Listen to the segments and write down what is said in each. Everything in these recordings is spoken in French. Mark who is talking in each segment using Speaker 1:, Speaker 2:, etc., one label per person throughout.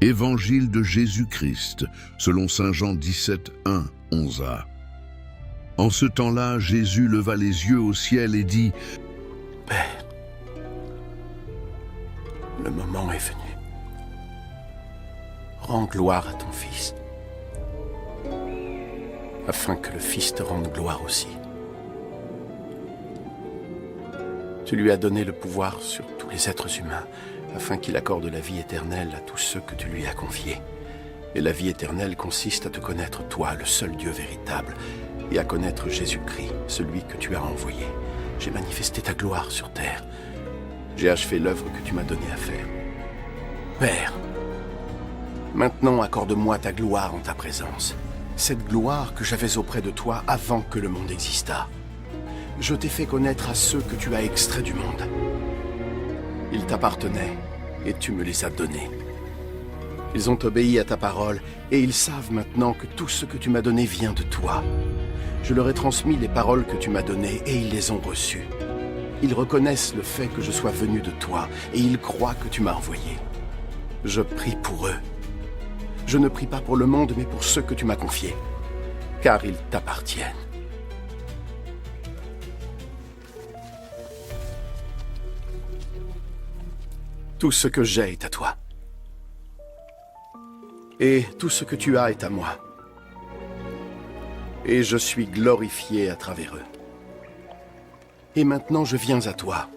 Speaker 1: Évangile de Jésus-Christ, selon saint Jean 17, 1, 11a. En ce temps-là, Jésus leva les yeux au ciel et dit :
Speaker 2: Père, le moment est venu. Rends gloire à ton Fils, afin que le Fils te rende gloire aussi. Tu lui as donné le pouvoir sur tous les êtres humains, afin qu'il accorde la vie éternelle à tous ceux que tu lui as confiés. Et la vie éternelle consiste à te connaître, toi, le seul Dieu véritable, et à connaître Jésus-Christ, celui que tu as envoyé. J'ai manifesté ta gloire sur terre. J'ai achevé l'œuvre que tu m'as donnée à faire. Père, maintenant accorde-moi ta gloire en ta présence, cette gloire que j'avais auprès de toi avant que le monde existât. Je t'ai fait connaître à ceux que tu as extraits du monde. Ils t'appartenaient et tu me les as donnés. Ils ont obéi à ta parole et ils savent maintenant que tout ce que tu m'as donné vient de toi. Je leur ai transmis les paroles que tu m'as données et ils les ont reçues. Ils reconnaissent le fait que je sois venu de toi et ils croient que tu m'as envoyé. Je prie pour eux. Je ne prie pas pour le monde, mais pour ceux que tu m'as confiés, car ils t'appartiennent. Tout ce que j'ai est à toi. Et tout ce que tu as est à moi. Et je suis glorifié à travers eux. Et maintenant je viens à toi.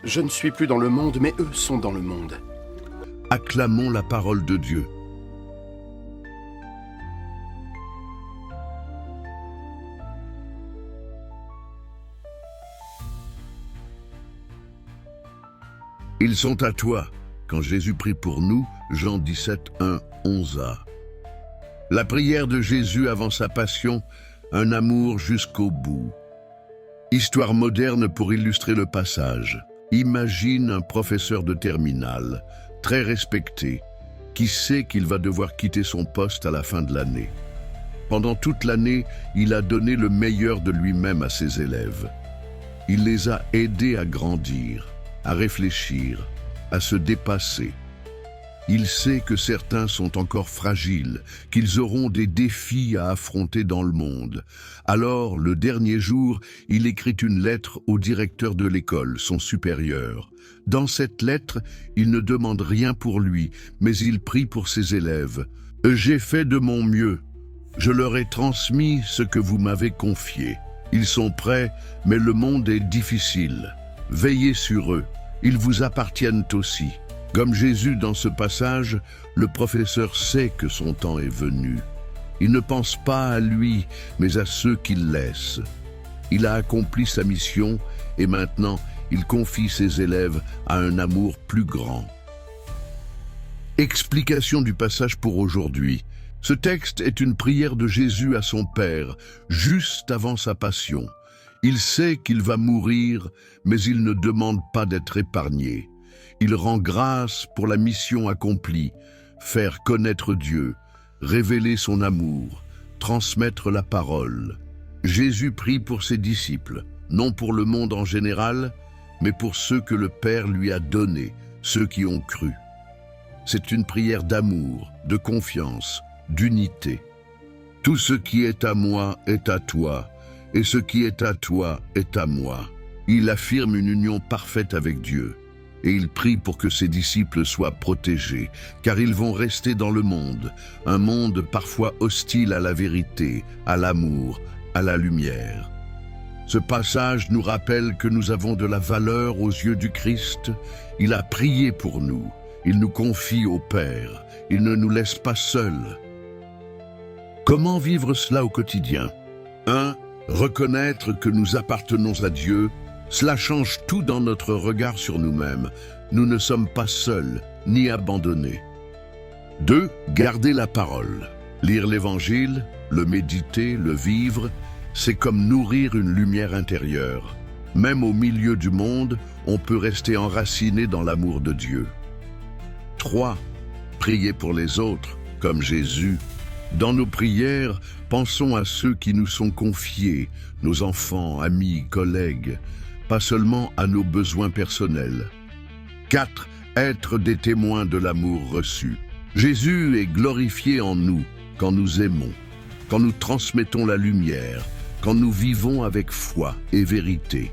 Speaker 2: Je ne suis plus dans le monde, mais eux sont dans le monde.
Speaker 1: Acclamons la parole de Dieu. Ils sont à toi, quand Jésus prie pour nous, Jean 17, 1, 11a. La prière de Jésus avant sa passion, un amour jusqu'au bout. Histoire moderne pour illustrer le passage. Imagine un professeur de terminale, très respecté, qui sait qu'il va devoir quitter son poste à la fin de l'année. Pendant toute l'année, il a donné le meilleur de lui-même à ses élèves. Il les a aidés à grandir, à réfléchir, à se dépasser. Il sait que certains sont encore fragiles, qu'ils auront des défis à affronter dans le monde. Alors, le dernier jour, il écrit une lettre au directeur de l'école, son supérieur. Dans cette lettre, il ne demande rien pour lui, mais il prie pour ses élèves. « J'ai fait de mon mieux. Je leur ai transmis ce que vous m'avez confié. Ils sont prêts, mais le monde est difficile. Veillez sur eux. Ils vous appartiennent aussi. » Comme Jésus dans ce passage, le professeur sait que son temps est venu. Il ne pense pas à lui, mais à ceux qu'il laisse. Il a accompli sa mission et maintenant, il confie ses élèves à un amour plus grand. Explication du passage pour aujourd'hui. Ce texte est une prière de Jésus à son Père, juste avant sa passion. Il sait qu'il va mourir, mais il ne demande pas d'être épargné. Il rend grâce pour la mission accomplie, faire connaître Dieu, révéler son amour, transmettre la parole. Jésus prie pour ses disciples, non pour le monde en général, mais pour ceux que le Père lui a donnés, ceux qui ont cru. C'est une prière d'amour, de confiance, d'unité. Tout ce qui est à moi est à toi, et ce qui est à toi est à moi. Il affirme une union parfaite avec Dieu. Et il prie pour que ses disciples soient protégés, car ils vont rester dans le monde, un monde parfois hostile à la vérité, à l'amour, à la lumière. Ce passage nous rappelle que nous avons de la valeur aux yeux du Christ. Il a prié pour nous, il nous confie au Père, il ne nous laisse pas seuls. Comment vivre cela au quotidien ? 1. Reconnaître que nous appartenons à Dieu. Cela change tout dans notre regard sur nous-mêmes. Nous ne sommes pas seuls, ni abandonnés. 2. Garder la parole. Lire l'Évangile, le méditer, le vivre, c'est comme nourrir une lumière intérieure. Même au milieu du monde, on peut rester enraciné dans l'amour de Dieu. 3. Prier pour les autres, comme Jésus. Dans nos prières, pensons à ceux qui nous sont confiés, nos enfants, amis, collègues, pas seulement à nos besoins personnels. 4. être des témoins de l'amour reçu. Jésus est glorifié en nous quand nous aimons, quand nous transmettons la lumière, quand nous vivons avec foi et vérité.